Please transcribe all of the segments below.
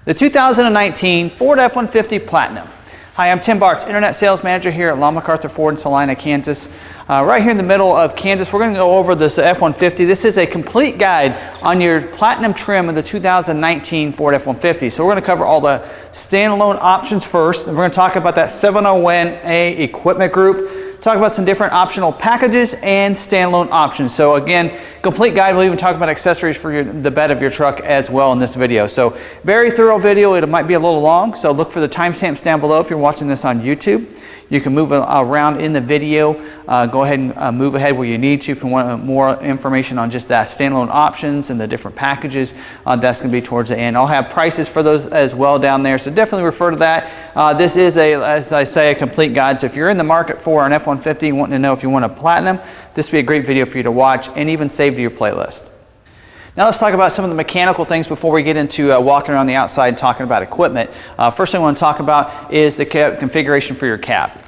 The 2019 Ford F-150 Platinum. Hi, I'm Tim Bartz, Internet Sales Manager here at McArthur Ford in Salina, Kansas. Right here in the middle of Kansas, we're going to go over this F-150. This is a complete guide on your Platinum trim of the 2019 Ford F-150. So we're going to cover all the standalone options first, and we're going to talk about that 701A equipment group. Talk about some different optional packages and standalone options. So again, complete guide. We'll even talk about accessories for the bed of your truck as well in this video. So very thorough video. It might be a little long, so look for the timestamps down below if you're watching this on YouTube. You can move around in the video. Go ahead and move ahead where you need to if you want more information on just that standalone options and the different packages. That's going to be towards the end. I'll have prices for those as well down there, so definitely refer to that. This is, as I say, a complete guide. So if you're in the market for an F-150, wanting to know if you want a Platinum, this would be a great video for you to watch and even save to your playlist. Now let's talk about some of the mechanical things before we get into walking around the outside and talking about equipment. First thing I want to talk about is the configuration for your cab.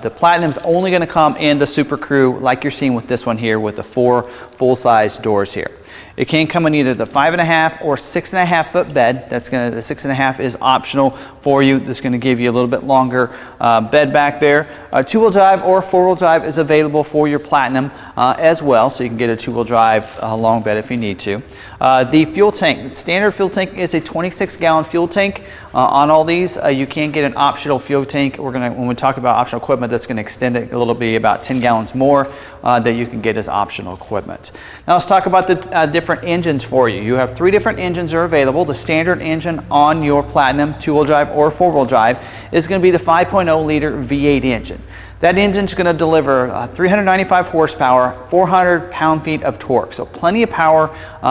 The Platinum's only going to come in the Super Crew like you're seeing with this one here with the 4 full-size doors here. It can come in either the 5.5 or 6.5 foot bed. The 6.5 is optional for you. That's going to give you a little bit longer bed back there. 2-wheel drive or 4-wheel drive is available for your Platinum as well, so you can get a 2-wheel drive long bed if you need to. The fuel tank, the standard fuel tank is a 26-gallon fuel tank. On all these, you can get an optional fuel tank. When we talk about optional equipment, that's going to extend it a little bit, about 10 gallons more that you can get as optional equipment. Now let's talk about the different engines for you. You have 3 different engines are available. The standard engine on your Platinum 2-wheel drive or 4-wheel drive is going to be the 5.0 liter V8 engine. That engine is going to deliver 395 horsepower, 400 pound-feet of torque. So plenty of power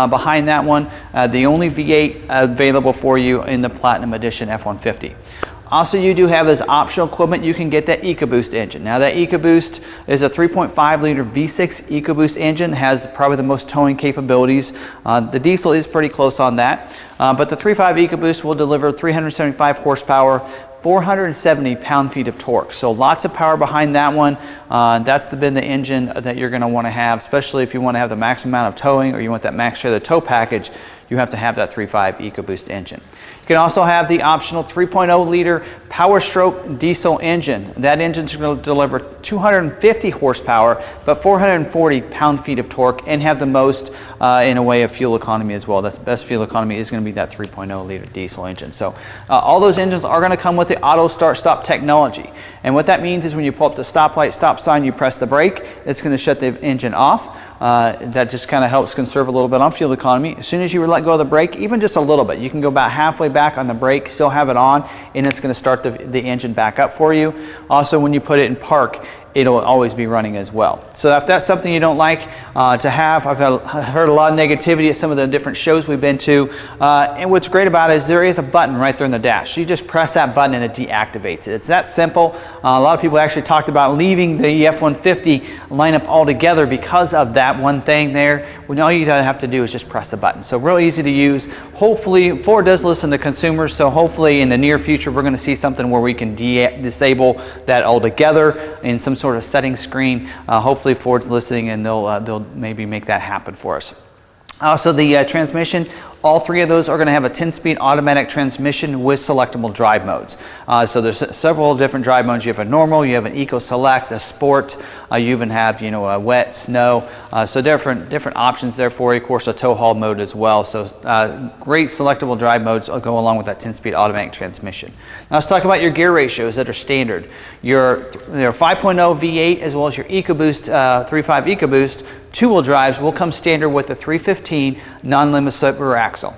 behind that one. The only V8 available for you in the Platinum Edition F-150. Also, you do have as optional equipment, you can get that EcoBoost engine. Now that EcoBoost is a 3.5 liter V6 EcoBoost engine, has probably the most towing capabilities. The diesel is pretty close on that, but the 3.5 EcoBoost will deliver 375 horsepower, 470 pound-feet of torque. So lots of power behind that one. That's been the engine that you're going to want to have, especially if you want to have the maximum amount of towing or you want that max share of the tow package. You have to have that 3.5 EcoBoost engine. You can also have the optional 3.0 liter Power Stroke diesel engine. That engine is going to deliver 250 horsepower, but 440 pound-feet of torque, and have the most in a way of fuel economy as well. That's the best fuel economy is going to be that 3.0 liter diesel engine. So all those engines are going to come with the auto start-stop technology. And what that means is when you pull up the stoplight, stop sign, you press the brake, it's going to shut the engine off. That just kind of helps conserve a little bit on fuel economy. As soon as you let go of the brake, even just a little bit, you can go about halfway back on the brake, still have it on, and it's going to start the engine back up for you. Also, when you put it in park, it'll always be running as well. So if that's something you don't like to have, I've heard a lot of negativity at some of the different shows we've been to, and what's great about it is there is a button right there in the dash. You just press that button and it deactivates it. It's that simple. A lot of people actually talked about leaving the F-150 lineup altogether because of that one thing there, when all you have to do is just press the button. So real easy to use. Hopefully, Ford does listen to consumers, so hopefully in the near future we're going to see something where we can disable that altogether in some sort of setting screen. Hopefully Ford's listening and they'll maybe make that happen for us. Also, the transmission, all 3 of those are going to have a 10-speed automatic transmission with selectable drive modes. So there's several different drive modes. You have a normal, you have an Eco Select, a Sport, you even have a wet, snow. So different options there for you. Of course, a tow haul mode as well. So great selectable drive modes go along with that 10-speed automatic transmission. Now let's talk about your gear ratios that are standard. Your 5.0 V8 as well as your EcoBoost 3.5 EcoBoost 2-wheel drives will come standard with the 315 non-limit slip rear axle.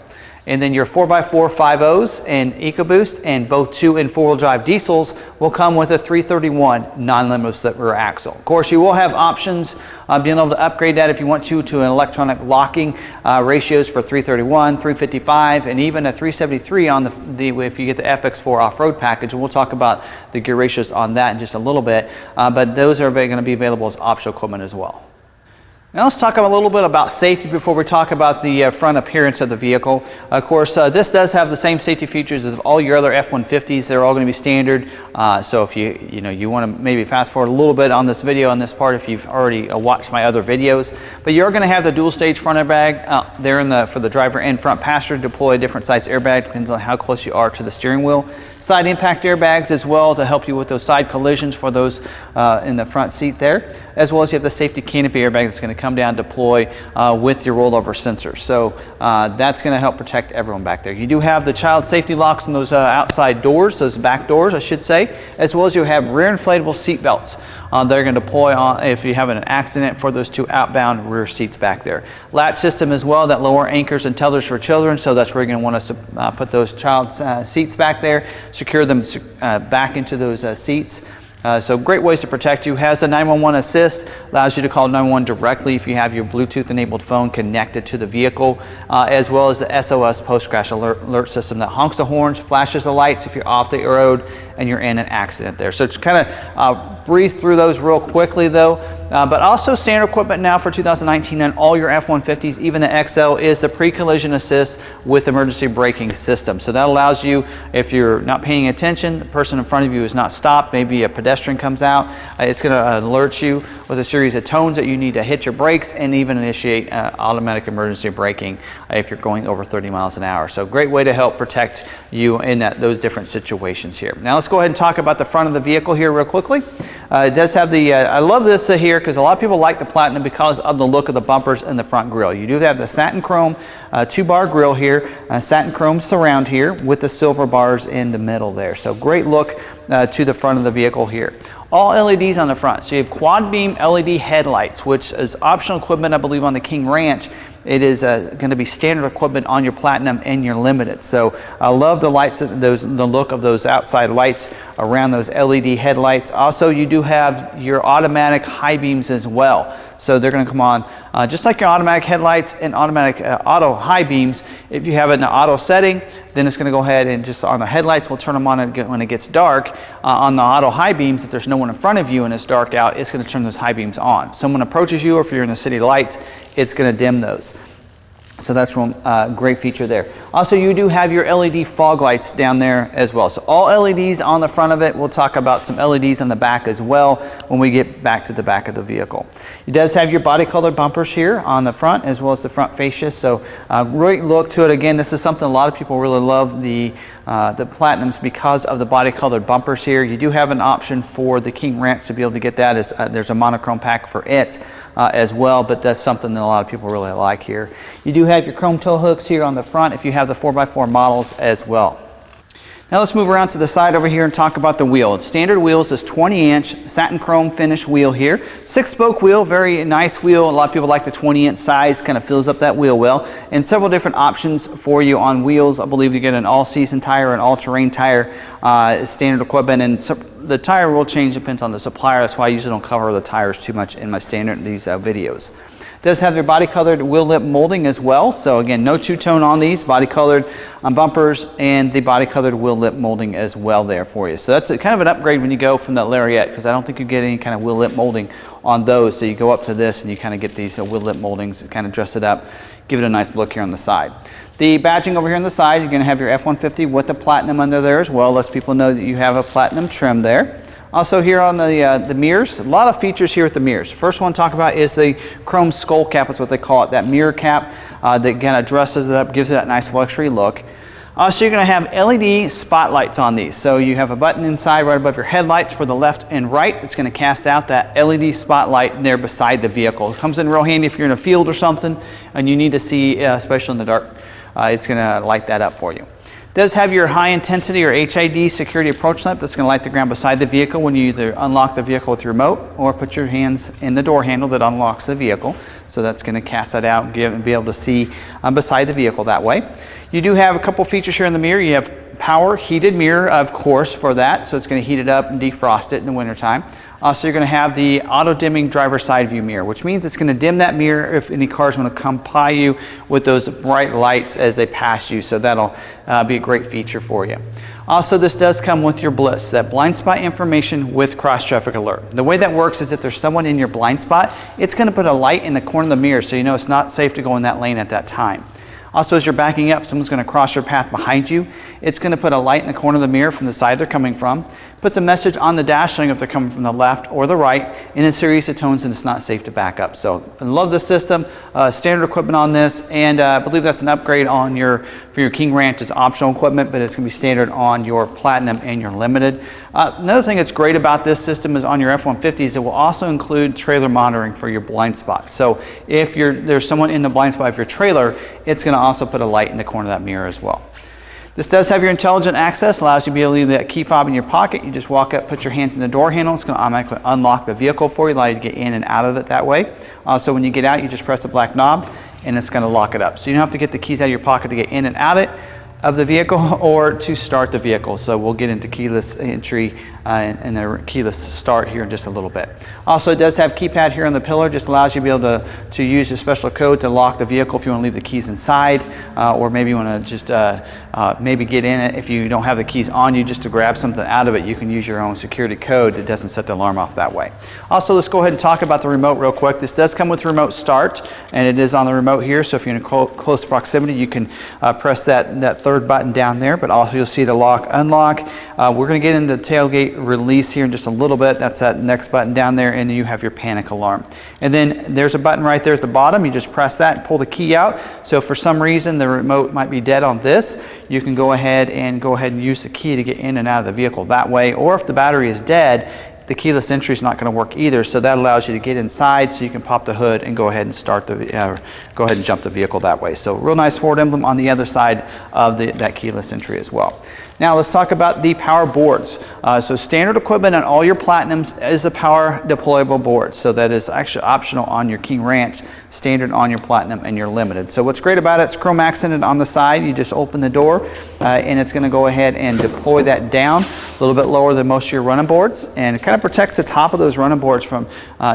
And then your 4x4 5.0s and EcoBoost and both 2- and 4-wheel drive diesels will come with a 331 non-limit slip rear axle. Of course, you will have options being able to upgrade that if you want to an electronic locking ratios for 331, 355, and even a 373 on if you get the FX4 Off Road Package. And we'll talk about the gear ratios on that in just a little bit, but those are going to be available as optional equipment as well. Now let's talk a little bit about safety before we talk about the front appearance of the vehicle. Of course, this does have the same safety features as all your other F-150s. They're all going to be standard. So if you want to maybe fast forward a little bit on this video on this part if you've already watched my other videos. But you're going to have the dual stage front airbag there for the driver and front passenger. Deploy a different size airbag, depends on how close you are to the steering wheel. Side impact airbags as well to help you with those side collisions for those in the front seat there. As well as you have the safety canopy airbag that's going to come down, deploy with your rollover sensors. So that's going to help protect everyone back there. You do have the child safety locks on those outside doors, those back doors I should say, as well as you have rear inflatable seat belts. They're going to deploy on if you have an accident for those two outbound rear seats back there. Latch system as well that lower anchors and tethers for children, so that's where you're going to want to put those child seats back there, secure them back into those seats. So great ways to protect you. Has the 911 assist, allows you to call 911 directly if you have your Bluetooth enabled phone connected to the vehicle, as well as the SOS post-crash alert system that honks the horns, flashes the lights if you're off the road and you're in an accident there. So it's kind of breeze through those real quickly though. But also standard equipment now for 2019 on all your F-150s, even the XL, is the pre-collision assist with emergency braking system. So that allows you, if you're not paying attention, the person in front of you is not stopped, maybe a pedestrian comes out, it's going to alert you with a series of tones that you need to hit your brakes and even initiate automatic emergency braking if you're going over 30 miles an hour. So great way to help protect you in those different situations here. Now let's go ahead and talk about the front of the vehicle here real quickly. It does have the, I love this here because a lot of people like the Platinum because of the look of the bumpers and the front grille. You do have the satin chrome 2-bar grille here, satin chrome surround here with the silver bars in the middle there. So great look to the front of the vehicle here. All LEDs on the front. So you have quad beam LED headlights, which is optional equipment, I believe, on the King Ranch. It is going to be standard equipment on your Platinum and your Limited. So I love the lights, the look of those outside lights around those LED headlights. Also, you do have your automatic high beams as well. So they're going to come on just like your automatic headlights and automatic auto high beams. If you have it in the auto setting, then it's going to go ahead and just on the headlights, we'll turn them on when it gets dark. On the auto high beams, if there's no one in front of you and it's dark out, it's going to turn those high beams on. Someone approaches you, or if you're in the city lights, it's going to dim those. So that's one great feature there. Also, you do have your LED fog lights down there as well. So all LEDs on the front of it. We'll talk about some LEDs on the back as well when we get back to the back of the vehicle. It does have your body colored bumpers here on the front as well as the front fascia. So great look to it. Again, this is something a lot of people really love, the Platinums, because of the body colored bumpers here. You do have an option for the King Ranch to be able to get that. There's a monochrome pack for it as well, but that's something that a lot of people really like here. You do have your chrome tow hooks here on the front if you have the 4x4 models as well. Now let's move around to the side over here and talk about the wheel. Standard wheels is 20-inch satin chrome finish wheel here. 6-spoke wheel, very nice wheel. A lot of people like the 20-inch size, kind of fills up that wheel well. And several different options for you on wheels. I believe you get an all-season tire, an all-terrain tire, standard equipment, and the tire will change, depends on the supplier. That's why I usually don't cover the tires too much in my standard videos. Does have their body colored wheel lip molding as well. So again, no two-tone on these, body colored bumpers and the body colored wheel lip molding as well there for you. So that's kind of an upgrade when you go from the Lariat, because I don't think you get any kind of wheel lip molding on those. So you go up to this and you kind of get these wheel lip moldings and kind of dress it up, give it a nice look here on the side. The badging over here on the side, you're going to have your F-150 with the Platinum under there as well. Lets people know that you have a Platinum trim there. Also here on the mirrors, a lot of features here with the mirrors. First one to talk about is the chrome skull cap, is what they call it, that mirror cap that kind of dresses it up, gives it that nice luxury look. Also, you're going to have LED spotlights on these. So you have a button inside right above your headlights for the left and right. It's going to cast out that LED spotlight there beside the vehicle. It comes in real handy if you're in a field or something and you need to see, especially in the dark, it's going to light that up for you. Does have your high intensity or HID security approach lamp that's going to light the ground beside the vehicle when you either unlock the vehicle with your remote or put your hands in the door handle that unlocks the vehicle. So that's going to cast that out and be able to see beside the vehicle that way. You do have a couple features here in the mirror. You have power heated mirror, of course, for that. So it's going to heat it up and defrost it in the wintertime. Also, you're going to have the auto dimming driver side view mirror, which means it's going to dim that mirror if any cars want to come by you with those bright lights as they pass you. So that'll be a great feature for you. Also, this does come with your bliss, that blind spot information with cross traffic alert. The way that works is if there's someone in your blind spot, it's going to put a light in the corner of the mirror so you know it's not safe to go in that lane at that time. Also, as you're backing up, someone's going to cross your path behind you. It's going to put a light in the corner of the mirror from the side they're coming from. Puts a message on the dash showing if they're coming from the left or the right in a series of tones, and it's not safe to back up. So I love the system, standard equipment on this, and I believe that's an upgrade on for your King Ranch. It's optional equipment, but it's going to be standard on your Platinum and your Limited. Another thing that's great about this system is on your F-150s, it will also include trailer monitoring for your blind spot. So if there's someone in the blind spot of your trailer, it's going to also put a light in the corner of that mirror as well. This does have your intelligent access, allows you to be able to leave that key fob in your pocket. You just walk up, put your hands in the door handle. It's going to automatically unlock the vehicle for you, allow you to get in and out of it that way. So when you get out, you just press the black knob and it's going to lock it up. So you don't have to get the keys out of your pocket to get in and out of the vehicle or to start the vehicle. So we'll get into keyless entry and the keyless start here in just a little bit. Also, it does have keypad here on the pillar, just allows you to be able to use your special code to lock the vehicle if you want to leave the keys inside, or maybe you want to just maybe get in it if you don't have the keys on you, just to grab something out of it. You can use your own security code that doesn't set the alarm off that way. Also, let's go ahead and talk about the remote real quick. This does come with remote start, and it is on the remote here, so if you're in close proximity, you can press that third button down there, but also you'll see the lock unlock. We're going to get into the tailgate release here in just a little bit. That's that next button down there, and then you have your panic alarm. And then there's a button right there at the bottom. You just press that and pull the key out. So if for some reason the remote might be dead on this, you can go ahead and use the key to get in and out of the vehicle that way. Or if the battery is dead, the keyless entry is not going to work either, so that allows you to get inside so you can pop the hood and go ahead and go ahead and jump the vehicle that way. So real nice Ford emblem on the other side of that keyless entry as well. Now let's talk about the power boards. So standard equipment on all your Platinums is a power deployable board. So that is actually optional on your King Ranch, standard on your Platinum and your Limited. So what's great about it, it's chrome accented on the side. You just open the door and it's going to go ahead and deploy that down a little bit lower than most of your running boards, and it kind of protects the top of those running boards from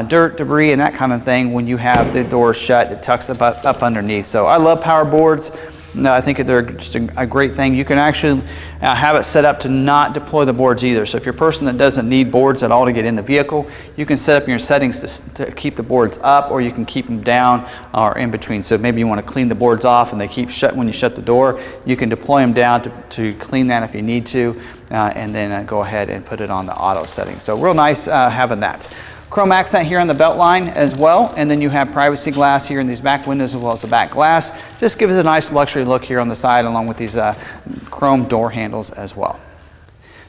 dirt, debris, and that kind of thing. When you have the doors shut, it tucks up underneath. So I love power boards. No, I think they're just a great thing. You can actually have it set up to not deploy the boards either. So if you're a person that doesn't need boards at all to get in the vehicle, you can set up your settings to keep the boards up, or you can keep them down or in between. So maybe you want to clean the boards off and they keep shut when you shut the door. You can deploy them down to clean that if you need to, and then go ahead and put it on the auto setting. So real nice having that. Chrome accent here on the belt line as well, and then you have privacy glass here in these back windows as well as the back glass. Just gives it a nice luxury look here on the side, along with these chrome door handles as well.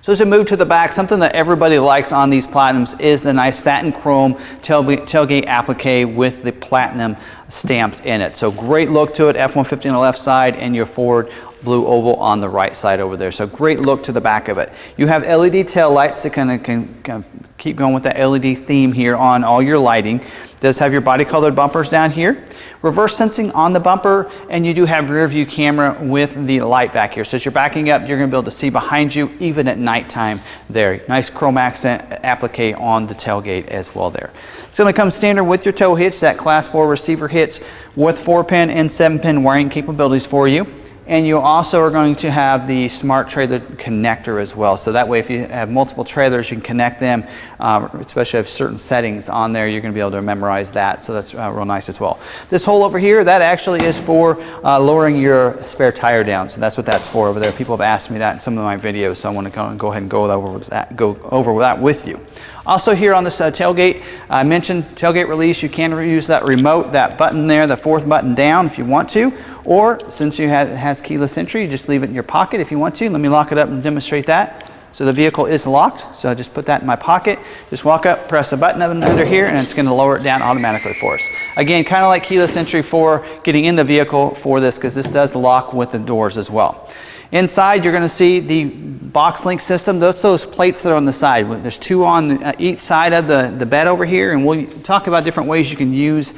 So as we move to the back, something that everybody likes on these Platinums is the nice satin chrome tailgate applique with the Platinum stamped in it. So great look to it, F-150 on the left side and your Ford blue oval on the right side over there. So great look to the back of it. You have LED tail lights that kind of keep going with that LED theme here on all your lighting. It does have your body colored bumpers down here. Reverse sensing on the bumper, and you do have rear view camera with the light back here. So as you're backing up, you're going to be able to see behind you even at nighttime there. Nice chrome accent applique on the tailgate as well there. It's going to come standard with your tow hitch, that class 4 receiver hitch with 4-pin and 7-pin wiring capabilities for you. And you also are going to have the smart trailer connector as well. So that way, if you have multiple trailers, you can connect them, especially if certain settings on there, you're going to be able to memorize that. So that's real nice as well. This hole over here, that actually is for lowering your spare tire down. So that's what that's for over there. People have asked me that in some of my videos, so I want to go ahead and go over that with you. Also here on this tailgate, I mentioned tailgate release. You can use that remote, that button there, the 4th button down if you want to, or since it has keyless entry, you just leave it in your pocket if you want to. Let me lock it up and demonstrate that. So the vehicle is locked, so I just put that in my pocket. Just walk up, press a button under here, and it's going to lower it down automatically for us. Again, kind of like keyless entry for getting in the vehicle for this, because this does lock with the doors as well. Inside, you're going to see the box link system. Those plates that are on the side. There's 2 on each side of the bed over here, and we'll talk about different ways you can use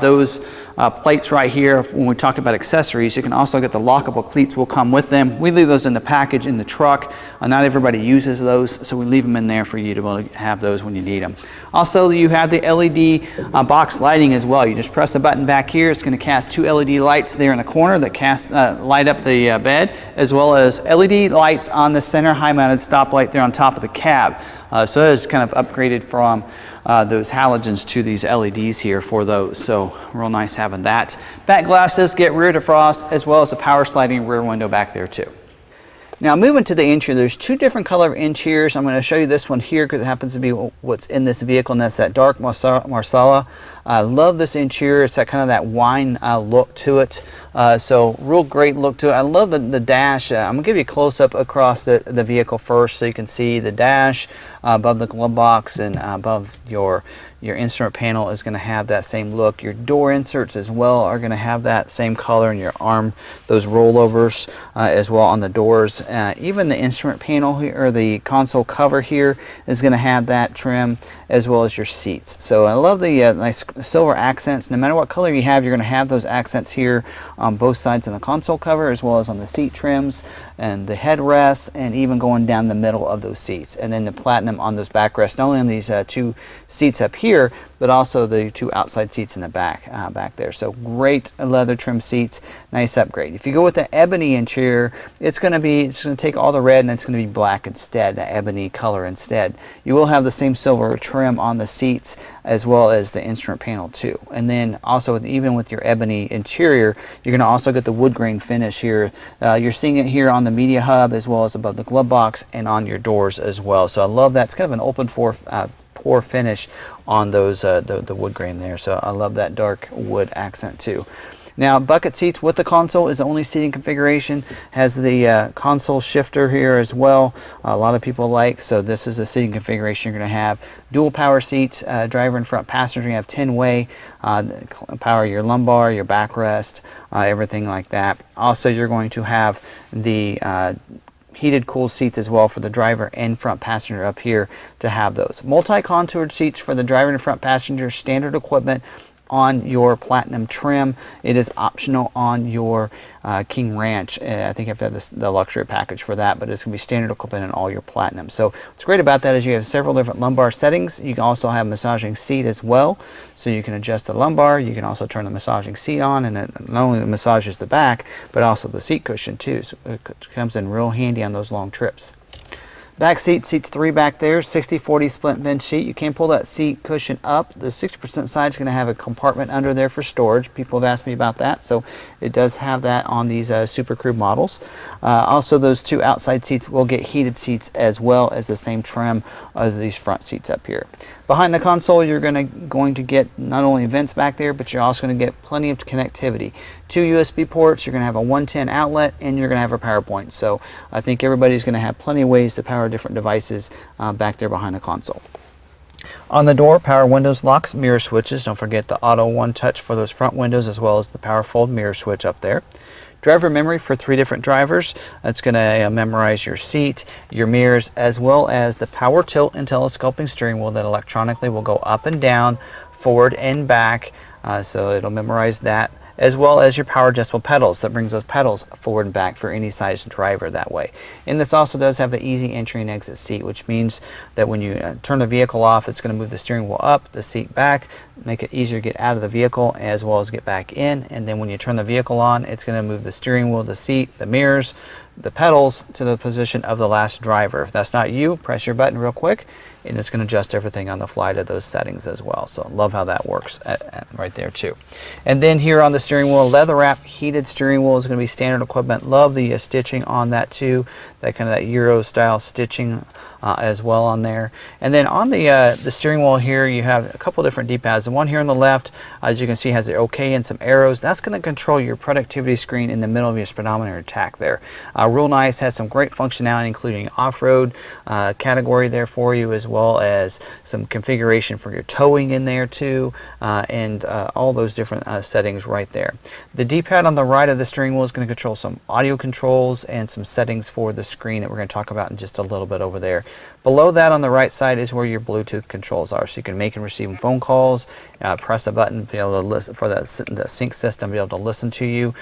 those plates right here. When we talk about accessories, you can also get the lockable cleats will come with them. We leave those in the package in the truck. Not everybody uses those, so we leave them in there for you to be able to have those when you need them. Also, you have the LED box lighting as well. You just press a button back here. It's going to cast 2 LED lights there in the corner that light up the bed, as well as LED lights on the center high-mounted stoplight there on top of the cab. So it's kind of upgraded from those halogens to these LEDs here for those. So real nice having that. Back glass does get rear defrost, as well as a power sliding rear window back there too. Now moving to the interior, there's 2 different color interiors. I'm going to show you this one here because it happens to be what's in this vehicle, and that's that dark Marsala. I love this interior. It's that kind of that wine look to it. So real great look to it. I love the dash. I'm going to give you a close-up across the vehicle first so you can see the dash above the glove box, and above your instrument panel is going to have that same look. Your door inserts as well are going to have that same color, and your arm, those rollovers as well on the doors. Even the instrument panel here, or the console cover here, is going to have that trim, as well as your seats. So I love the nice silver accents. No matter what color you have, you're going to have those accents here on both sides of the console cover, as well as on the seat trims and the headrests, and even going down the middle of those seats. And then the platinum on those backrests, not only on these 2 seats up here, but also the 2 outside seats in the back there. So great leather trim seats, nice upgrade. If you go with the ebony interior, it's going to take all the red and it's going to be black instead, the ebony color instead. You will have the same silver trim on the seats, as well as the instrument panel too. And then also, even with your ebony interior, you're going to also get the wood grain finish here. You're seeing it here on the media hub, as well as above the glove box and on your doors as well. So I love that. It's kind of an open pour finish on those the wood grain there. So I love that dark wood accent too. Now, bucket seats with the console is the only seating configuration. Has the console shifter here as well. A lot of people like, so this is the seating configuration you're going to have. Dual power seats, driver and front passenger. You have 10-way, power your lumbar, your backrest, everything like that. Also, you're going to have the heated cooled seats as well for the driver and front passenger up here to have those. Multi-contoured seats for the driver and front passenger, standard equipment on your platinum trim. It is optional on your King Ranch. I think you have to have the luxury package for that, but it's going to be standard equipment in all your platinum. So what's great about that is you have several different lumbar settings. You can also have massaging seat as well, so you can adjust the lumbar. You can also turn the massaging seat on, and it not only massages the back, but also the seat cushion too. So it comes in real handy on those long trips. Back seat, seats 3 back there, 60-40 split bench seat. You can pull that seat cushion up. The 60% side is going to have a compartment under there for storage. People have asked me about that, so it does have that on these Super Crew models. Also, those 2 outside seats will get heated seats, as well as the same trim as these front seats up here. Behind the console, you're going to get not only vents back there, but you're also going to get plenty of connectivity. 2 USB ports, you're going to have a 110 outlet, and you're going to have a power point. So I think everybody's going to have plenty of ways to power different devices back there behind the console. On the door, power windows, locks, mirror switches. Don't forget the auto one touch for those front windows, as well as the power fold mirror switch up there. Driver memory for 3 different drivers. That's going to memorize your seat, your mirrors, as well as the power tilt and telescoping steering wheel that electronically will go up and down, forward and back. So it'll memorize that, as well as your power adjustable pedals. That brings those pedals forward and back for any size driver that way. And this also does have the easy entry and exit seat, which means that when you turn the vehicle off, it's going to move the steering wheel up, the seat back, make it easier to get out of the vehicle as well as get back in. And then when you turn the vehicle on, it's going to move the steering wheel, the seat, the mirrors, the pedals to the position of the last driver. If that's not you, press your button real quick and it's going to adjust everything on the fly to those settings as well. So love how that works right there too. And then here on the steering wheel, leather wrap heated steering wheel is going to be standard equipment. Love the stitching on that too, that kind of that Euro style stitching as well on there. And then on the steering wheel here, you have a couple different D-pads. The one here on the left, as you can see, has the OK and some arrows. That's going to control your productivity screen in the middle of your speedometer attack there. Real nice, has some great functionality, including off-road category there for you, as well as some configuration for your towing in there too, and all those different settings right there. The D-pad on the right of the steering wheel is going to control some audio controls and some settings for the screen that we're going to talk about in just a little bit over there. Below that on the right side is where your Bluetooth controls are. So you can make and receive phone calls, press a button, be able to listen for the sync system, be able to listen to you,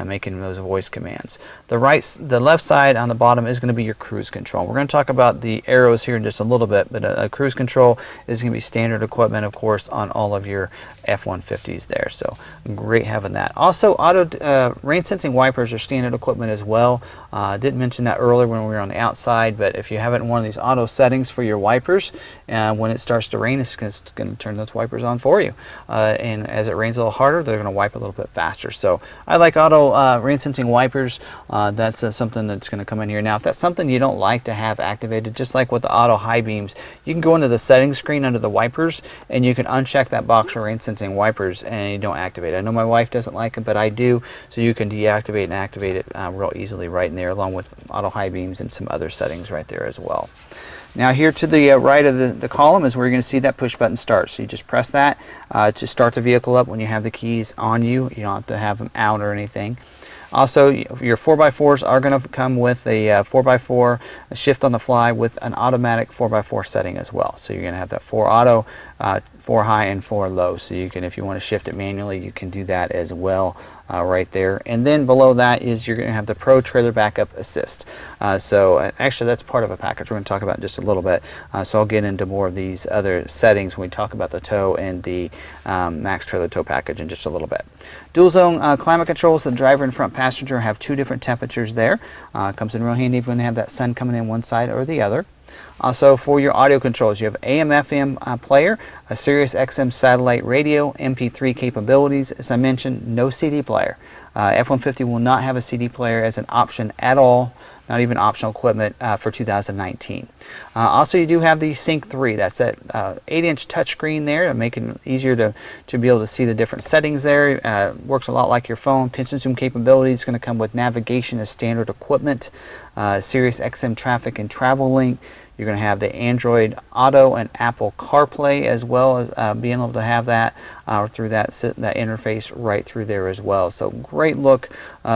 making those voice commands. The left side on the bottom is going to be your cruise control. We're going to talk about the arrows here in just a little bit, but a cruise control is going to be standard equipment, of course, on all of your F-150s there. So great having that. Also, auto rain sensing wipers are standard equipment as well. Didn't mention that earlier when we were on the outside, but if you have it in one of these auto settings for your wipers, when it starts to rain, it's going to turn those wipers on for you. And as it rains a little harder, they're going to wipe a little bit faster. So I like auto rain sensing wipers. That's something that's going to come in here. Now, if that's something you don't like to have activated, just like with the auto high beams, you can go into the settings screen under the wipers, and you can uncheck that box for rain sensing wipers, and you don't activate it. I know my wife doesn't like it, but I do. So you can deactivate and activate it real easily right in there, along with auto high beams and some other settings right there as well. Now here to the right of the column is where you're going to see that push button start. So you just press that to start the vehicle up when you have the keys on you. You don't have to have them out or anything. Also, your 4x4s are going to come with a 4x4 shift on the fly with an automatic 4x4 setting as well. So you're going to have that 4 auto, 4 high, and 4 low. So you can, if you want to shift it manually, you can do that as well. Right there, and then below that is you're going to have the Pro Trailer Backup Assist. Actually, that's part of a package we're going to talk about in just a little bit. So I'll get into more of these other settings when we talk about the tow and the Max Trailer Tow Package in just a little bit. Dual zone climate controls. The driver and front passenger have 2 different temperatures there. Comes in real handy when they have that sun coming in one side or the other. Also, for your audio controls, you have AM/FM player, a Sirius XM satellite radio, MP3 capabilities. As I mentioned, no CD player. F-150 will not have a CD player as an option at all, not even optional equipment for 2019. Also, you do have the Sync 3. That's that 8-inch touchscreen there to make it easier to be able to see the different settings there. Works a lot like your phone. Pinch and zoom capability is going to come with navigation as standard equipment. Sirius XM traffic and travel link. You're going to have the Android Auto and Apple CarPlay, as well as being able to have that through that interface right through there as well. So great look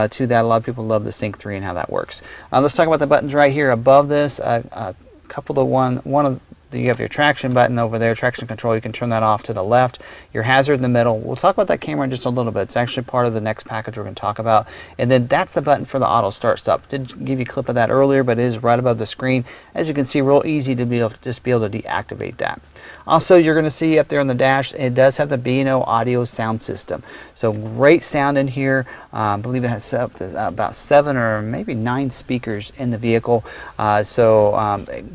to that. A lot of people love the Sync 3 and how that works. Let's talk about the buttons right here above this. You have your traction button over there, traction control. You can turn that off to the left. Your hazard in the middle. We'll talk about that camera in just a little bit. It's actually part of the next package we're going to talk about. And then that's the button for the auto start stop. Did give you a clip of that earlier, but it is right above the screen. As you can see, real easy to be able to deactivate that. Also, you're going to see up there on the dash, it does have the B&O audio sound system. So great sound in here. I believe it has up to about 7 or maybe 9 speakers in the vehicle.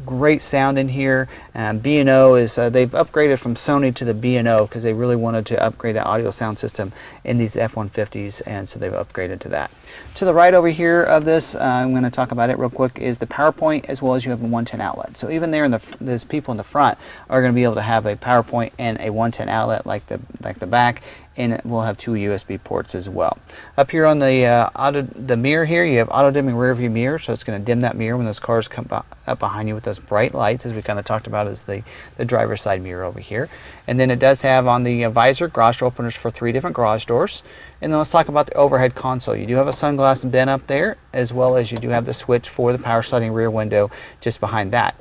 Great sound in here. B&O is, they've upgraded from Sony to the B&O because they really wanted to upgrade that audio sound system in these F-150s, and so they've upgraded to that. To the right over here of this, I'm going to talk about it real quick, is the PowerPoint, as well as you have a 110 outlet. So even there, those people in the front are going to be able to have a PowerPoint and a 110 outlet like the back, and we'll have 2 USB ports as well. Up here on the mirror here, you have auto dimming rear view mirror, so it's going to dim that mirror when those cars come up behind you with those bright lights, as we kind of talked about as the driver's side mirror over here. And then it does have on the visor garage door openers for 3 different garage doors. And then let's talk about the overhead console. You do have a sunglass bin up there, as well as you do have the switch for the power sliding rear window just behind that.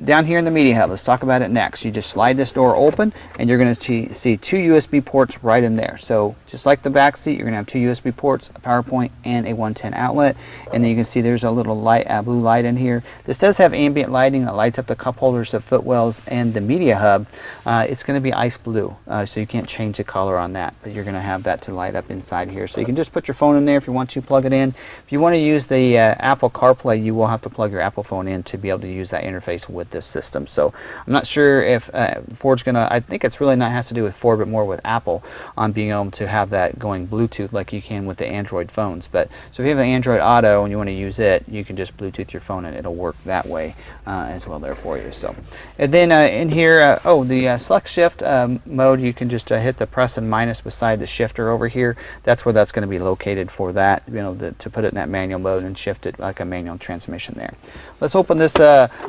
Down here in the media hub, let's talk about it next. You just slide this door open, and you're going to see 2 USB ports right in there. So just like the back seat, you're going to have 2 USB ports, a PowerPoint, and a 110 outlet. And then you can see there's a little light, blue light in here. This does have ambient lighting that lights up the cup holders, the footwells, and the media hub. It's going to be ice blue, so you can't change the color on that, but you're going to have that to light up inside here. So you can just put your phone in there if you want to, plug it in. If you want to use the Apple CarPlay, you will have to plug your Apple phone in to be able to use that interface with this system. So I'm not sure if Ford's gonna, I think it's really not has to do with Ford, but more with Apple on being able to have that going Bluetooth like you can with the Android phones. But so if you have an Android Auto and you want to use it, you can just Bluetooth your phone and it'll work that way as well there for you. So, and then in here, the select shift mode, you can just hit the plus and minus beside the shifter over here. That's where that's going to be located for that, to put it in that manual mode and shift it like a manual transmission there. Let's open this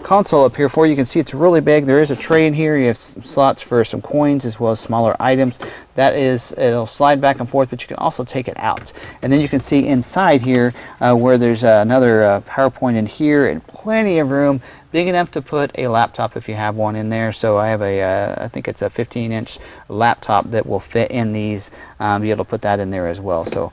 console up here for you. You can see it's really big. There is a tray in here. You have some slots for some coins as well as smaller items. It'll slide back and forth, but you can also take it out. And then you can see inside here where there's another PowerPoint in here and plenty of room. big enough to put a laptop if you have one in there. So I have I think it's a 15-inch laptop that will fit in these, be able to put that in there as well. So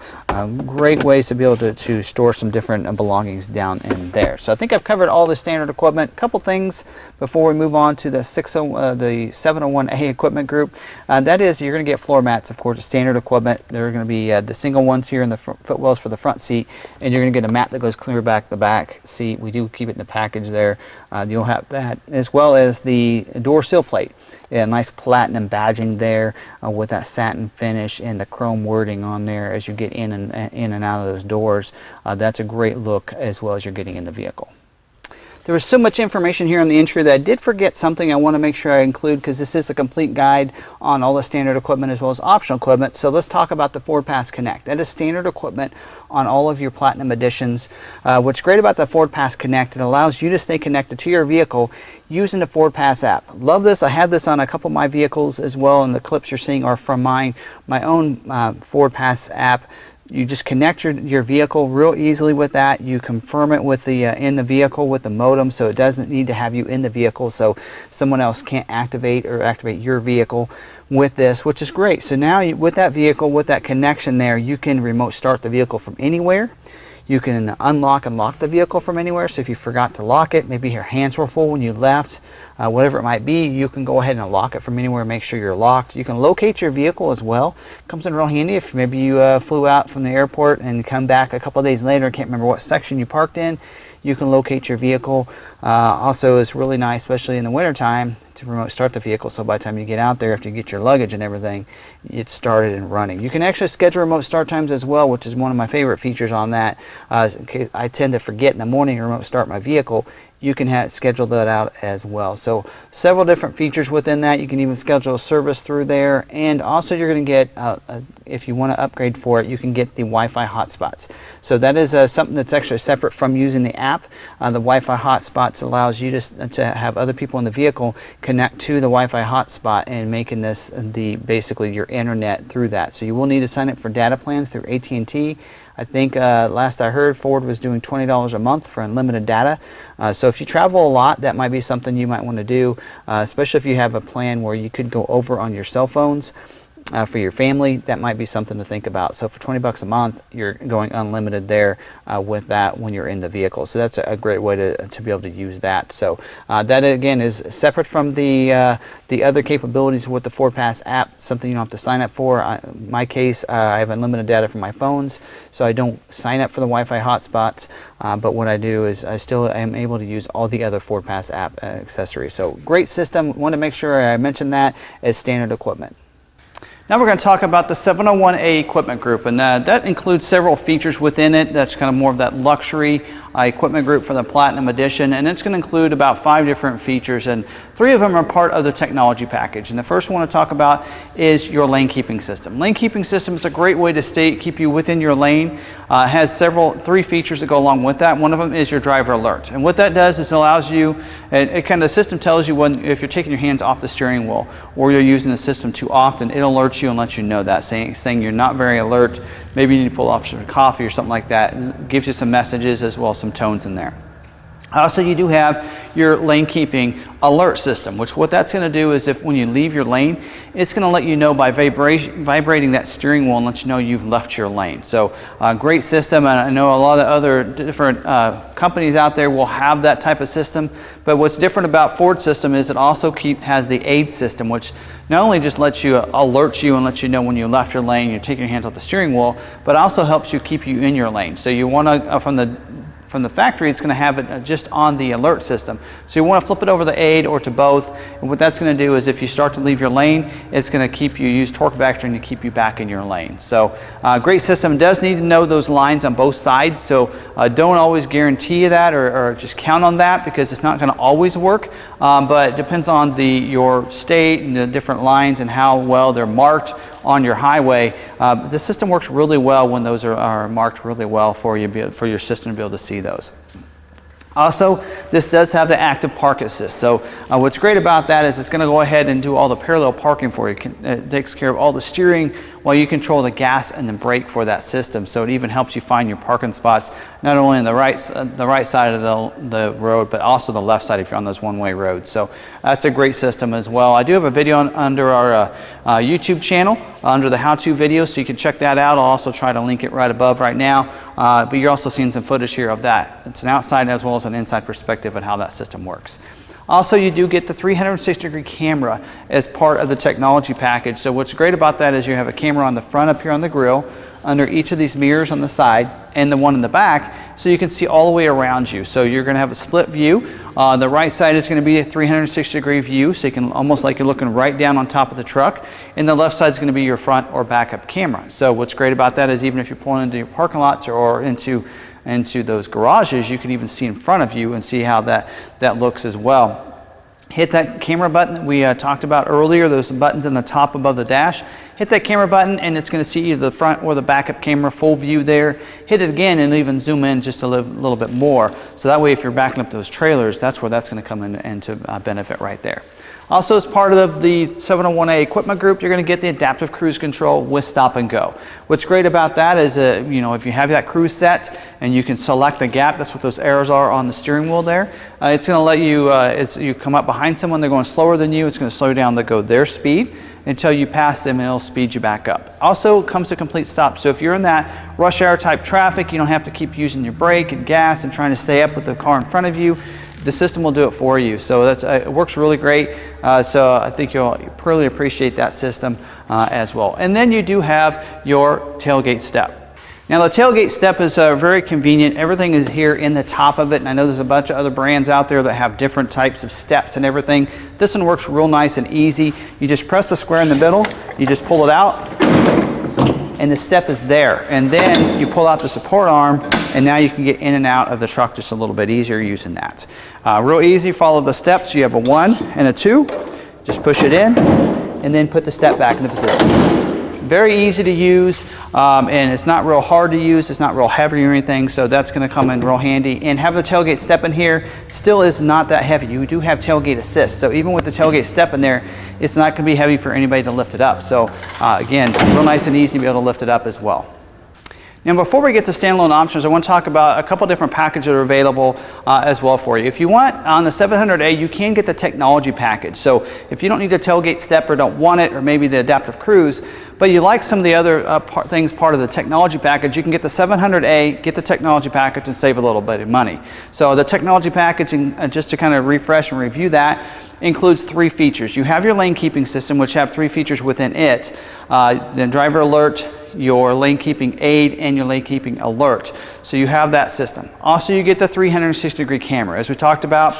great ways to be able to store some different belongings down in there. So I think I've covered all the standard equipment. A couple things before we move on to the 701A equipment group. That is, you're going to get floor mats, of course, standard equipment. They're going to be the single ones here in the footwells for the front seat, and you're going to get a mat that goes clear back the back seat. We do keep it in the package there. You'll have that, as well as the door sill plate. Yeah, nice platinum badging there with that satin finish and the chrome wording on there as you get in and out of those doors. That's a great look as well as you're getting in the vehicle. There was so much information here on the intro that I did forget something I want to make sure I include, because this is a complete guide on all the standard equipment as well as optional equipment. So let's talk about the FordPass Connect. That is standard equipment on all of your Platinum editions. What's great about the FordPass Connect, it allows you to stay connected to your vehicle using the FordPass app. Love this. I have this on a couple of my vehicles as well, and the clips you're seeing are from my own FordPass app. You just connect your vehicle real easily with that. You confirm it with the in the vehicle with the modem, so it doesn't need to have you in the vehicle, so someone else can't activate your vehicle with this, which is great. So now with that vehicle, with that connection there, you can remote start the vehicle from anywhere. You can unlock and lock the vehicle from anywhere. So if you forgot to lock it, maybe your hands were full when you left, whatever it might be, you can go ahead and lock it from anywhere and make sure you're locked. You can locate your vehicle as well. Comes in real handy if maybe you flew out from the airport and come back a couple of days later and can't remember what section you parked in. You can locate your vehicle. Also, it's really nice, especially in the wintertime, to remote start the vehicle, so by the time you get out there, after you get your luggage and everything, it's started and running. You can actually schedule remote start times as well, which is one of my favorite features on that. I tend to forget in the morning to remote start my vehicle. You can schedule that out as well. So several different features within that. You can even schedule a service through there, and also you're going to get, if you want to upgrade for it, you can get the Wi-Fi hotspots. So that is something that's actually separate from using the app. The Wi-Fi hotspots allows you to have other people in the vehicle connect to the Wi-Fi hotspot and making this basically your internet through that. So you will need to sign up for data plans through AT&T. I think last I heard, Ford was doing $20 a month for unlimited data. So if you travel a lot, that might be something you might want to do, especially if you have a plan where you could go over on your cell phones. For your family, that might be something to think about. So for $20 a month, you're going unlimited there with that when you're in the vehicle. So that's a great way to be able to use that. So that again is separate from the other capabilities with the FordPass app, something you don't have to sign up for. In my case, I have unlimited data for my phones, so I don't sign up for the Wi-Fi hotspots. But what I do is I still am able to use all the other FordPass app accessories. So great system. Want to make sure I mention that as standard equipment. Now we're going to talk about the 701A equipment group, and that includes several features within it. That's kind of more of that luxury equipment group for the Platinum Edition, and it's going to include about 5 different features, and 3 of them are part of the technology package. And the first one I want to talk about is your lane keeping system. Lane keeping system is a great way to keep you within your lane. It has 3 features that go along with that. One of them is your driver alert, and what that does is it allows you, the system tells you if you're taking your hands off the steering wheel or you're using the system too often. It alerts you and lets you know that, saying you're not very alert. Maybe you need to pull off some coffee or something like that. It gives you some messages as well as some tones in there. Also, you do have your lane keeping alert system, which what that's going to do is when you leave your lane, it's going to let you know by vibrating that steering wheel and let you know you've left your lane. So great system, and I know a lot of other different companies out there will have that type of system, but what's different about Ford's system is it also has the aid system, which not only just lets you alert you and let you know when you left your lane, you're taking your hands off the steering wheel, but also helps you keep you in your lane. So you want to, from the factory, it's going to have it just on the alert system. So you want to flip it over the aid or to both. And what that's going to do is if you start to leave your lane, it's going to use torque vectoring to keep you back in your lane. So great system. It does need to know those lines on both sides. So don't always guarantee you that or just count on that, because it's not going to always work. But it depends on your state and the different lines and how well they're marked on your highway. The system works really well when those are marked really well for your system to be able to see those. Also, this does have the active park assist. So what's great about that is it's going to go ahead and do all the parallel parking for you. It takes care of all the steering while you control the gas and the brake for that system. So it even helps you find your parking spots, not only on the right side of the road, but also the left side if you're on those one-way roads. So that's a great system as well. I do have a video under our YouTube channel, under the how-to video, so you can check that out. I'll also try to link it right above right now, but you're also seeing some footage here of that. It's an outside as well as an inside perspective on how that system works. Also, you do get the 360-degree camera as part of the technology package. So what's great about that is you have a camera on the front up here on the grill, under each of these mirrors on the side, and the one in the back, so you can see all the way around you. So you're going to have a split view. The right side is going to be a 360-degree view, so you can almost like you're looking right down on top of the truck, and the left side is going to be your front or backup camera. So what's great about that is even if you're pulling into your parking lots or into those garages, you can even see in front of you and see how that looks as well. Hit that camera button that we talked about earlier, those buttons in the top above the dash. Hit that camera button and it's going to see either the front or the backup camera full view there. Hit it again and even zoom in just a little bit more. So that way if you're backing up those trailers, that's where that's going to come in to benefit right there. Also, as part of the 701A equipment group, you're going to get the adaptive cruise control with stop and go. What's great about that is, you know, if you have that cruise set and you can select the gap, that's what those arrows are on the steering wheel there. It's going to let you, you come up behind someone, they're going slower than you, it's going to slow you down to go their speed until you pass them and it'll speed you back up. Also comes to complete stop. So if you're in that rush hour type traffic, you don't have to keep using your brake and gas and trying to stay up with the car in front of you. The system will do it for you. So that's, it works really great. So I think you'll really appreciate that system as well. And then you do have your tailgate step. Now the tailgate step is very convenient. Everything is here in the top of it, and I know there's a bunch of other brands out there that have different types of steps and everything. This one works real nice and easy. You just press the square in the middle, you just pull it out, and the step is there. And then you pull out the support arm, and now you can get in and out of the truck just a little bit easier using that. Real easy, follow the steps. You have a 1 and a 2. Just push it in, and then put the step back into position. Very easy to use, and it's not real hard to use. It's not real heavy or anything, so that's going to come in real handy. And having the tailgate step in here still is not that heavy. You do have tailgate assist, so even with the tailgate step in there, it's not going to be heavy for anybody to lift it up. So again, real nice and easy to be able to lift it up as well. Now before we get to standalone options, I want to talk about a couple different packages that are available as well for you. If you want, on the 700A, you can get the technology package. So if you don't need a tailgate step or don't want it, or maybe the adaptive cruise, but you like some of the other things part of the technology package, you can get the 700A, get the technology package, and save a little bit of money. So the technology package, and just to kind of refresh and review that, includes 3 features. You have your lane keeping system, which have 3 features within it. The driver alert, your lane keeping aid, and your lane keeping alert. So you have that system. Also, you get the 360-degree camera. As we talked about,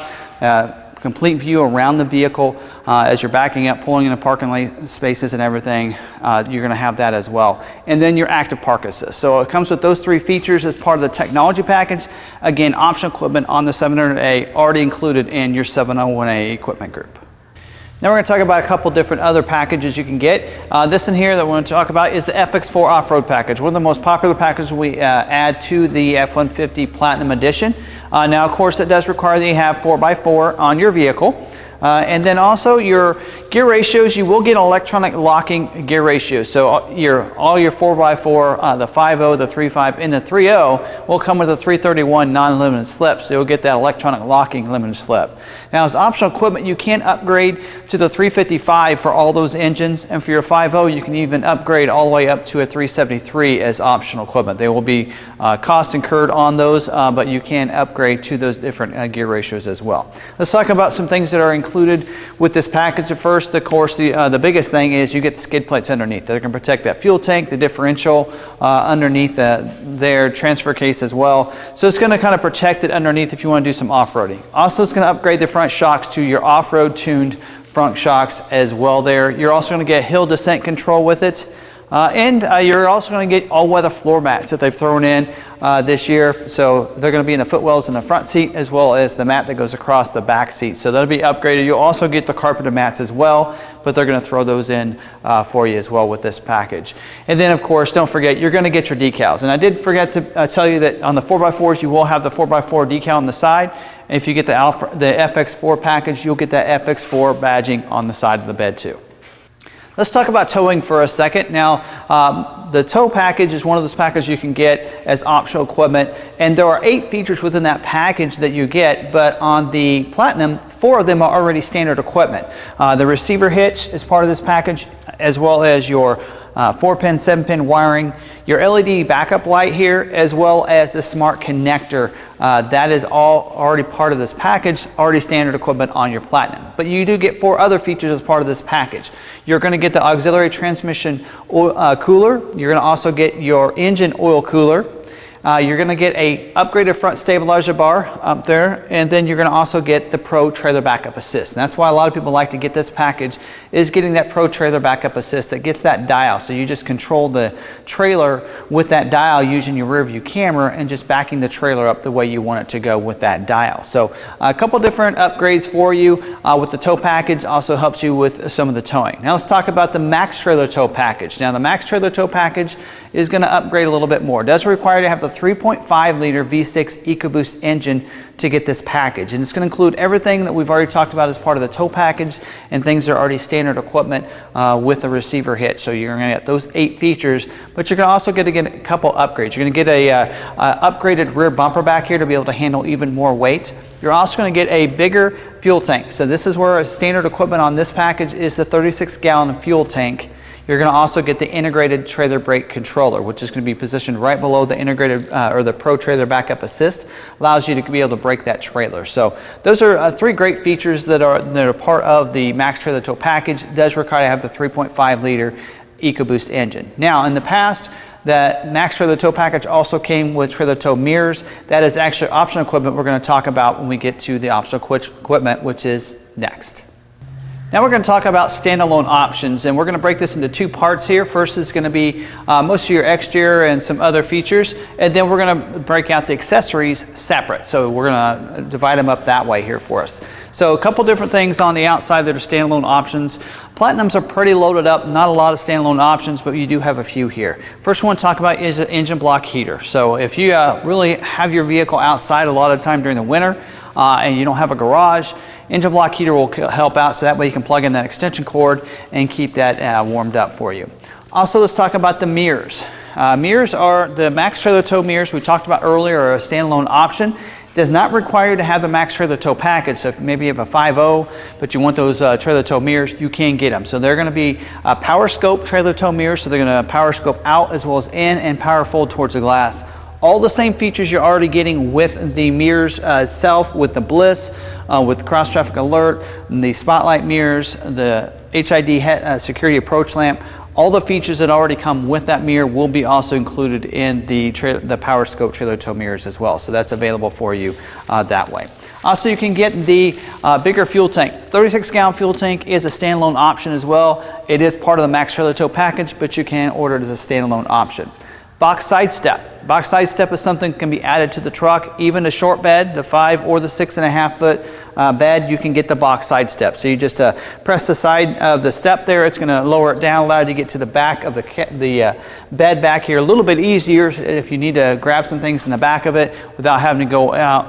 complete view around the vehicle as you're backing up, pulling into parking lane spaces and everything. You're going to have that as well. And then your active park assist. So it comes with those 3 features as part of the technology package. Again, optional equipment on the 700A already included in your 701A equipment group. Now we're going to talk about a couple different other packages you can get. This in here that we're going to talk about is the FX4 Off Road Package, one of the most popular packages we add to the F-150 Platinum Edition. Now, of course, it does require that you have 4x4 on your vehicle. And then also your gear ratios, you will get electronic locking gear ratios. So all your 4x4, the 5.0, the 3.5, and the 3.0 will come with a 331 non-limited slip. So you'll get that electronic locking limited slip. Now as optional equipment, you can upgrade to the 355 for all those engines. And for your 5.0, you can even upgrade all the way up to a 373 as optional equipment. There will be costs incurred on those, but you can upgrade to those different gear ratios as well. Let's talk about some things that are included with this package. First, of course, the biggest thing is you get the skid plates underneath. They're going to protect that fuel tank, the differential underneath their transfer case as well. So it's going to kind of protect it underneath if you want to do some off-roading. Also, it's going to upgrade the front shocks to your off-road tuned front shocks as well there. You're also going to get hill descent control with it. And you're also going to get all-weather floor mats that they've thrown in this year. So they're going to be in the footwells in the front seat as well as the mat that goes across the back seat. So that'll be upgraded. You'll also get the carpeted mats as well, but they're going to throw those in for you as well with this package. And then, of course, don't forget, you're going to get your decals. And I did forget to tell you that on the 4x4s, you will have the 4x4 decal on the side. And if you get the FX4 package, you'll get that FX4 badging on the side of the bed too. Let's talk about towing for a second. Now, the tow package is one of those packages you can get as optional equipment, and there are 8 features within that package that you get, but on the Platinum, 4 of them are already standard equipment. The receiver hitch is part of this package, as well as your 4-pin, 7-pin wiring, your LED backup light here, as well as the smart connector. That is all already part of this package, already standard equipment on your Platinum. But you do get 4 other features as part of this package. You're going to get the auxiliary transmission oil, cooler. You're going to also get your engine oil cooler. You're going to get a upgraded front stabilizer bar up there, and then you're going to also get the Pro Trailer Backup Assist. And that's why a lot of people like to get this package, is getting that Pro Trailer Backup Assist that gets that dial. So you just control the trailer with that dial using your rear view camera and just backing the trailer up the way you want it to go with that dial. So a couple different upgrades for you with the tow package. Also helps you with some of the towing. Now let's talk about the Max Trailer Tow Package. Now the Max Trailer Tow Package is going to upgrade a little bit more. It does require you to have the 3.5 liter V6 EcoBoost engine to get this package, and it's going to include everything that we've already talked about as part of the tow package, and things that are already standard equipment with the receiver hitch. So you're going to get those 8 features, but you're going to also get a couple upgrades. You're going to get a upgraded rear bumper back here to be able to handle even more weight. You're also going to get a bigger fuel tank. So this is where standard equipment on this package is the 36-gallon fuel tank. You're going to also get the integrated trailer brake controller, which is going to be positioned right below the integrated or the Pro Trailer Backup Assist. Allows you to be able to brake that trailer. So those are 3 great features that are part of the Max Trailer Tow Package. It does require to have the 3.5 liter EcoBoost engine. Now in the past, the Max Trailer Tow Package also came with trailer tow mirrors. That is actually optional equipment we're going to talk about when we get to the optional equipment, which is next. Now we're going to talk about standalone options, and we're going to break this into 2 parts here. First is going to be most of your exterior and some other features, and then we're going to break out the accessories separate. So we're going to divide them up that way here for us. So a couple different things on the outside that are standalone options. Platinums are pretty loaded up, not a lot of standalone options, but you do have a few here. First one to talk about is an engine block heater. So if you really have your vehicle outside a lot of the time during the winter and you don't have a garage, engine block heater will help out, so that way you can plug in that extension cord and keep that warmed up for you. Also, let's talk about the mirrors. Mirrors are the Max Trailer Tow mirrors we talked about earlier, are a standalone option. Does not require you to have the Max Trailer Tow package. So if maybe you have a 5.0, but you want those trailer tow mirrors, you can get them. So they're going to be power scope trailer tow mirrors. So they're going to power scope out as well as in, and power fold towards the glass. All the same features you're already getting with the mirrors itself, with the Bliss, with cross traffic alert, the spotlight mirrors, the HID security approach lamp. All the features that already come with that mirror will be also included in the Power Scope trailer tow mirrors as well. So that's available for you that way. Also, you can get the bigger fuel tank. 36-gallon fuel tank is a standalone option as well. It is part of the Max Trailer Tow package, but you can order it as a standalone option. Box side step. Box side step is something that can be added to the truck. Even a short bed, the 5 or the 6.5 foot bed, you can get the box side step. So you just press the side of the step there. It's going to lower it down, allow you to get to the back of the bed back here a little bit easier if you need to grab some things in the back of it without having to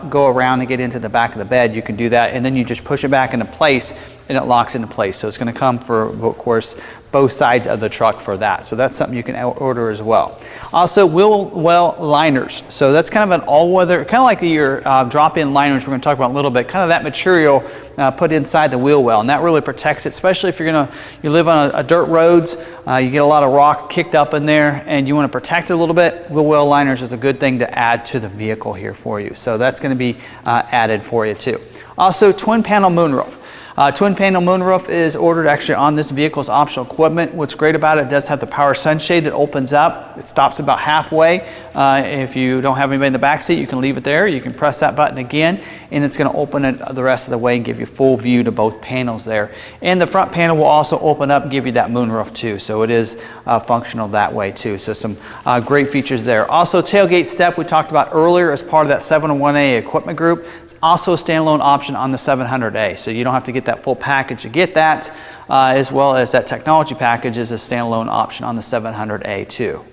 go around and get into the back of the bed. You can do that, and then you just push it back into place and it locks into place. So it's going to come for, of course, both sides of the truck for that. So that's something you can order as well. Also, wheel well liners. So that's kind of an all-weather, kind of like your drop-in liners we're going to talk about in a little bit, kind of that material put inside the wheel well, and that really protects it, especially if you live on a dirt roads, you get a lot of rock kicked up in there and you want to protect it a little bit. Wheel well liners is a good thing to add to the vehicle here for you. So that's going to be added for you too. Also, twin panel moonroof. Twin panel moonroof is ordered actually on this vehicle's optional equipment. What's great about it does have the power sunshade that opens up. It stops about halfway. If you don't have anybody in the back seat, you can leave it there. You can press that button again, and it's going to open it the rest of the way and give you full view to both panels there. And the front panel will also open up and give you that moonroof too. So it is functional that way too. So some great features there. Also, tailgate step we talked about earlier as part of that 701A equipment group. It's also a standalone option on the 700A. So you don't have to get that full package to get that, as well as that technology package is a standalone option on the 700A too.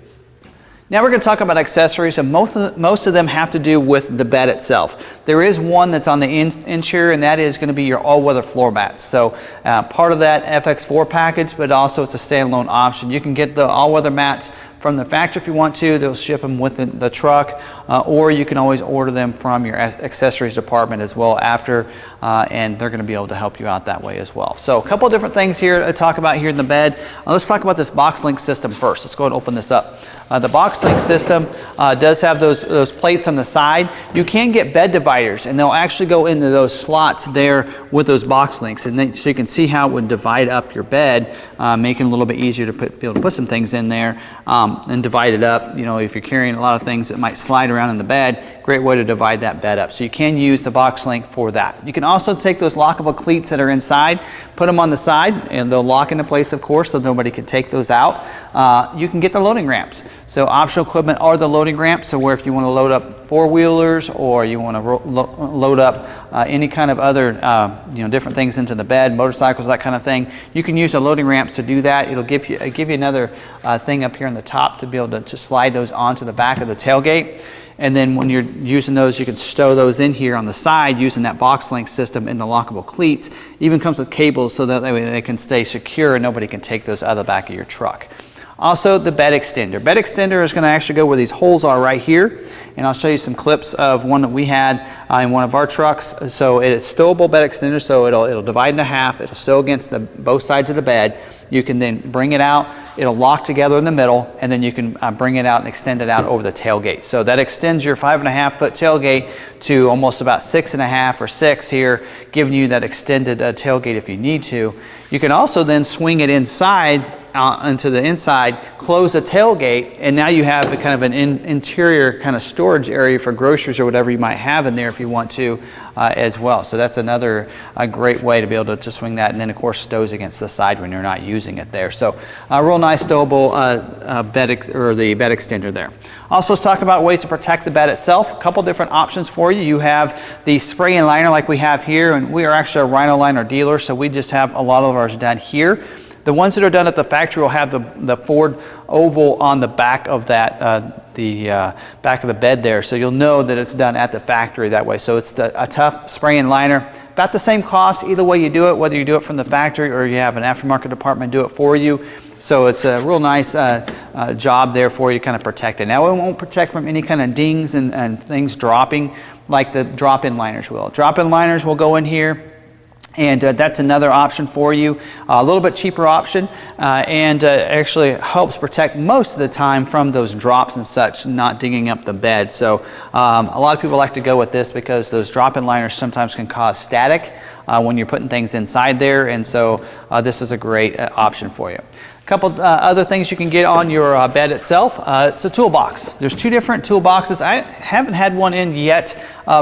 Now we're going to talk about accessories, and most of them have to do with the bed itself. There is one that's on the interior, and that is going to be your all-weather floor mats. So part of that FX4 package, but also it's a standalone option. You can get the all-weather mats from the factory if you want to. They'll ship them with the truck, or you can always order them from your accessories department as well after, and they're going to be able to help you out that way as well. So a couple of different things here to talk about here in the bed. Let's talk about this box link system first. Let's go ahead and open this up. The box link system does have those plates on the side. You can get bed dividers, and they'll actually go into those slots there with those box links, and then, so you can see how it would divide up your bed, making it a little bit easier to be able to put some things in there and divide it up. You know, if you're carrying a lot of things that might slide around in the bed, great way to divide that bed up. So you can use the box link for that. You can also take those lockable cleats that are inside, put them on the side, and they'll lock into place, of course, so nobody can take those out. You can get the loading ramps. So optional equipment are the loading ramps. So where if you want to load up four-wheelers, or you want to load up any kind of other different things into the bed, motorcycles, that kind of thing, you can use the loading ramps to do that. It'll give you another thing up here on the top to be able to slide those onto the back of the tailgate. And then when you're using those, you can stow those in here on the side using that box link system in the lockable cleats. Even comes with cables so that they can stay secure and nobody can take those out of the back of your truck. Also, the bed extender. Bed extender is going to actually go where these holes are right here, and I'll show you some clips of one that we had in one of our trucks. So it is stowable bed extender, so it'll divide into half. It'll stow against both sides of the bed. You can then bring it out. It'll lock together in the middle, and then you can bring it out and extend it out over the tailgate. So that extends your 5.5 foot tailgate to almost about 6.5 or 6 here, giving you that extended tailgate if you need to. You can also then swing it inside, into the inside, close the tailgate, and now you have a kind of an interior kind of storage area for groceries or whatever you might have in there if you want to as well. So that's another great way to be able to swing that, and then of course stows against the side when you're not using it there. So a real nice stowable bed extender there. Also, let's talk about ways to protect the bed itself. A couple different options for you. You have the spray and liner like we have here, and we are actually a Rhino liner dealer, so we just have a lot of ours done here. The ones that are done at the factory will have the Ford oval on the back of that, back of the bed there, so you'll know that it's done at the factory that way. So it's a tough spray and liner. About the same cost either way you do it, whether you do it from the factory or you have an aftermarket department do it for you. So it's a real nice job there for you to kind of protect it. Now it won't protect from any kind of dings and things dropping like the drop-in liners will. Drop-in liners will go in here, and that's another option for you, a little bit cheaper option, and actually helps protect most of the time from those drops and such, not digging up the bed. So a lot of people like to go with this because those drop-in liners sometimes can cause static when you're putting things inside there, and so this is a great option for you. A couple other things you can get on your bed itself. It's a toolbox. There's two different toolboxes. I haven't had one in yet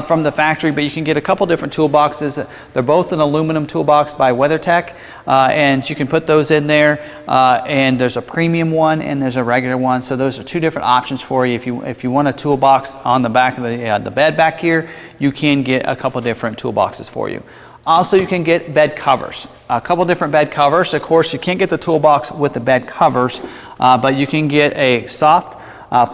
from the factory, but you can get a couple different toolboxes. They're both an aluminum toolbox by WeatherTech, and you can put those in there. And there's a premium one and there's a regular one. So those are two different options for you. If you want a toolbox on the back of the bed back here, you can get a couple different toolboxes for you. Also, you can get bed covers, a couple different bed covers. Of course, you can't get the toolbox with the bed covers, but you can get a soft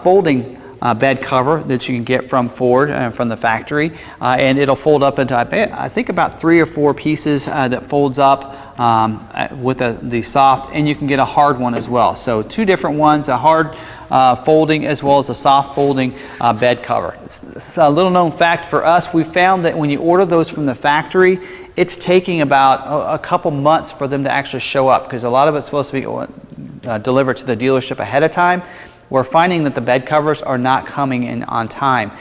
folding bed cover that you can get from Ford and from the factory, and it'll fold up into, I think, about 3 or 4 pieces that folds up with the soft, and you can get a hard one as well. So two different ones, a hard folding as well as a soft folding bed cover. It's a little known fact for us. We found that when you order those from the factory, it's taking about a couple months for them to actually show up, because a lot of it's supposed to be delivered to the dealership ahead of time. We're finding that the bed covers are not coming in on time.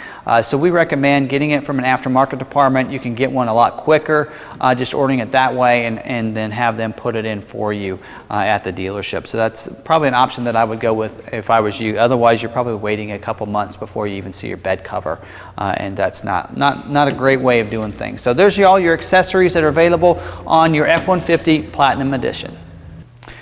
So we recommend getting it from an aftermarket department. You can get one a lot quicker, just ordering it that way, and then have them put it in for you at the dealership. So that's probably an option that I would go with if I was you. Otherwise, you're probably waiting a couple months before you even see your bed cover, and that's not a great way of doing things. So there's all your accessories that are available on your F-150 Platinum Edition.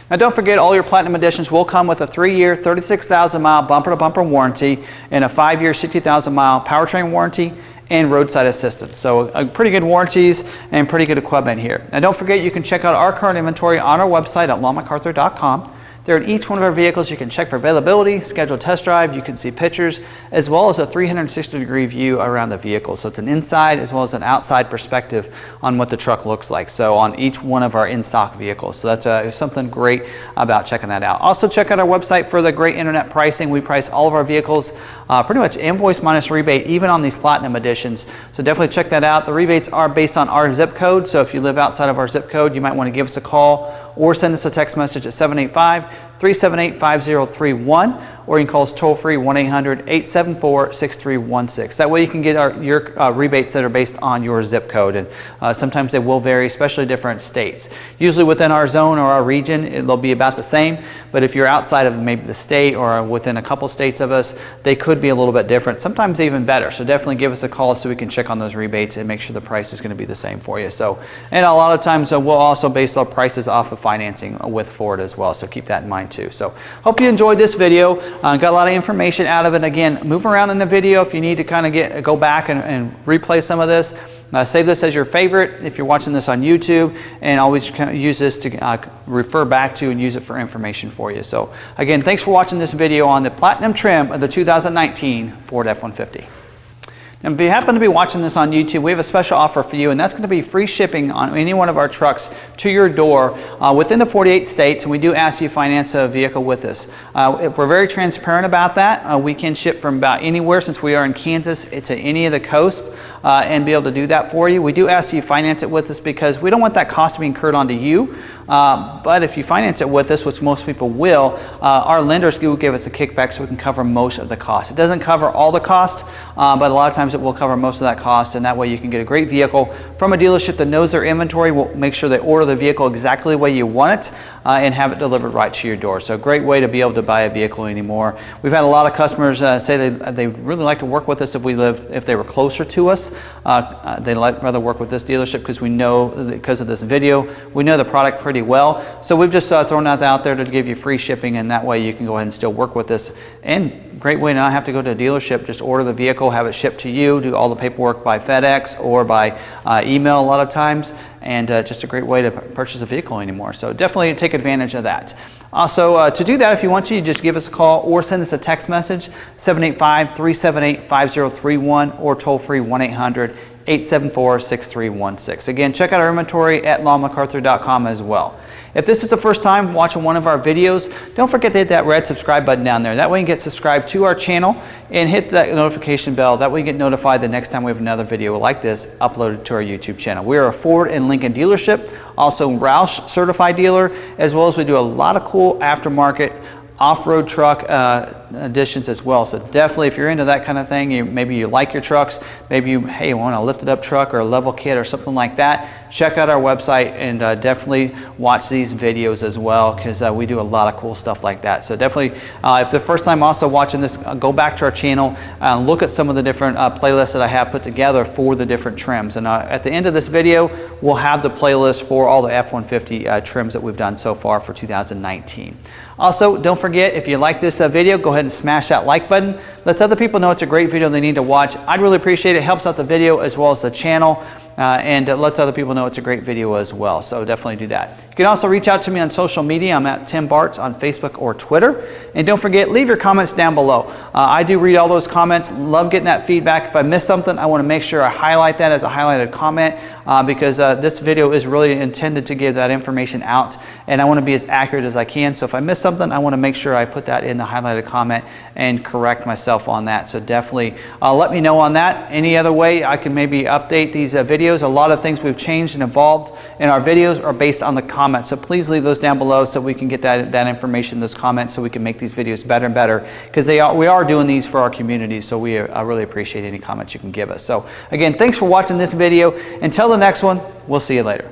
Now don't forget, all your Platinum Editions will come with a 3-year, 36,000-mile bumper-to-bumper warranty and a 5-year, 60,000-mile powertrain warranty and roadside assistance. So pretty good warranties and pretty good equipment here. Now don't forget, you can check out our current inventory on our website at lawmacarthur.com. There in each one of our vehicles, you can check for availability, schedule a test drive, you can see pictures, as well as a 360-degree view around the vehicle. So it's an inside as well as an outside perspective on what the truck looks like. So on each one of our in-stock vehicles. So that's something great about checking that out. Also check out our website for the great internet pricing. We price all of our vehicles pretty much invoice minus rebate, even on these Platinum editions. So definitely check that out. The rebates are based on our zip code. So if you live outside of our zip code, you might want to give us a call or send us a text message at 785-378-5031, or you can call us toll free 1-800-874-6316. That way you can get your rebates that are based on your zip code, and sometimes they will vary, especially different states. Usually within our zone or our region, they'll be about the same, but if you're outside of maybe the state or within a couple states of us, they could be a little bit different, sometimes even better. So definitely give us a call so we can check on those rebates and make sure the price is going to be the same for you. So, and a lot of times we'll also base our prices off of financing with Ford as well, so keep that in mind too. So hope you enjoyed this video. Got a lot of information out of it. Again, move around in the video if you need to kind of go back and replay some of this. Save this as your favorite if you're watching this on YouTube, and always kind of use this to refer back to and use it for information for you. So again, thanks for watching this video on the Platinum trim of the 2019 Ford F-150. And if you happen to be watching this on YouTube, we have a special offer for you, and that's going to be free shipping on any one of our trucks to your door within the 48 states, and we do ask you to finance a vehicle with us. If we're very transparent about that, we can ship from about anywhere, since we are in Kansas, to any of the coast, and be able to do that for you. We do ask you to finance it with us because we don't want that cost to be incurred onto you. But if you finance it with us, which most people will, our lenders do give us a kickback so we can cover most of the cost. It doesn't cover all the cost, but a lot of times it will cover most of that cost, and that way you can get a great vehicle from a dealership that knows their inventory, will make sure they order the vehicle exactly the way you want it, and have it delivered right to your door. So a great way to be able to buy a vehicle anymore. We've had a lot of customers say they really like to work with us if they were closer to us. They'd rather work with this dealership because we know, because of this video, we know the product pretty well. So we've just thrown that out there to give you free shipping, and that way you can go ahead and still work with us. And great way to not have to go to a dealership, just order the vehicle, have it shipped to you, do all the paperwork by FedEx or by email a lot of times, and just a great way to purchase a vehicle anymore. So definitely take advantage of that. Also, to do that, if you want to, you just give us a call or send us a text message, 785-378-5031, or toll free 1-800-874-6316. Again, check out our inventory at lawmacarthur.com as well. If this is the first time watching one of our videos, don't forget to hit that red subscribe button down there. That way you get subscribed to our channel and hit that notification bell. That way you get notified the next time we have another video like this uploaded to our YouTube channel. We are a Ford and Lincoln dealership, also Roush certified dealer, as well as we do a lot of cool aftermarket off-road truck additions as well. So definitely, if you're into that kind of thing, maybe you like your trucks, maybe you want a lifted up truck or a level kit or something like that, check out our website and definitely watch these videos as well, because we do a lot of cool stuff like that. So definitely, if the first time also watching this, go back to our channel and look at some of the different playlists that I have put together for the different trims. And at the end of this video, we'll have the playlist for all the F-150 trims that we've done so far for 2019. Also, don't forget, if you like this video, go ahead and smash that like button. Lets other people know it's a great video they need to watch. I'd really appreciate it. It helps out the video as well as the channel, and lets other people know it's a great video as well. So definitely do that. You can also reach out to me on social media. I'm at Tim Bartz on Facebook or Twitter. And don't forget, leave your comments down below. I do read all those comments. Love getting that feedback. If I miss something, I want to make sure I highlight that as a highlighted comment, because this video is really intended to give that information out, and I want to be as accurate as I can. So if I miss something, I want to make sure I put that in the highlighted comment and correct myself on that. So definitely let me know on that. Any other way I can maybe update these videos. A lot of things we've changed and evolved in our videos are based on the comments. So please leave those down below so we can get that information, those comments, so we can make these videos better and better, because we are doing these for our community. So we really appreciate any comments you can give us. So again, thanks for watching this video. Until the next one, we'll see you later.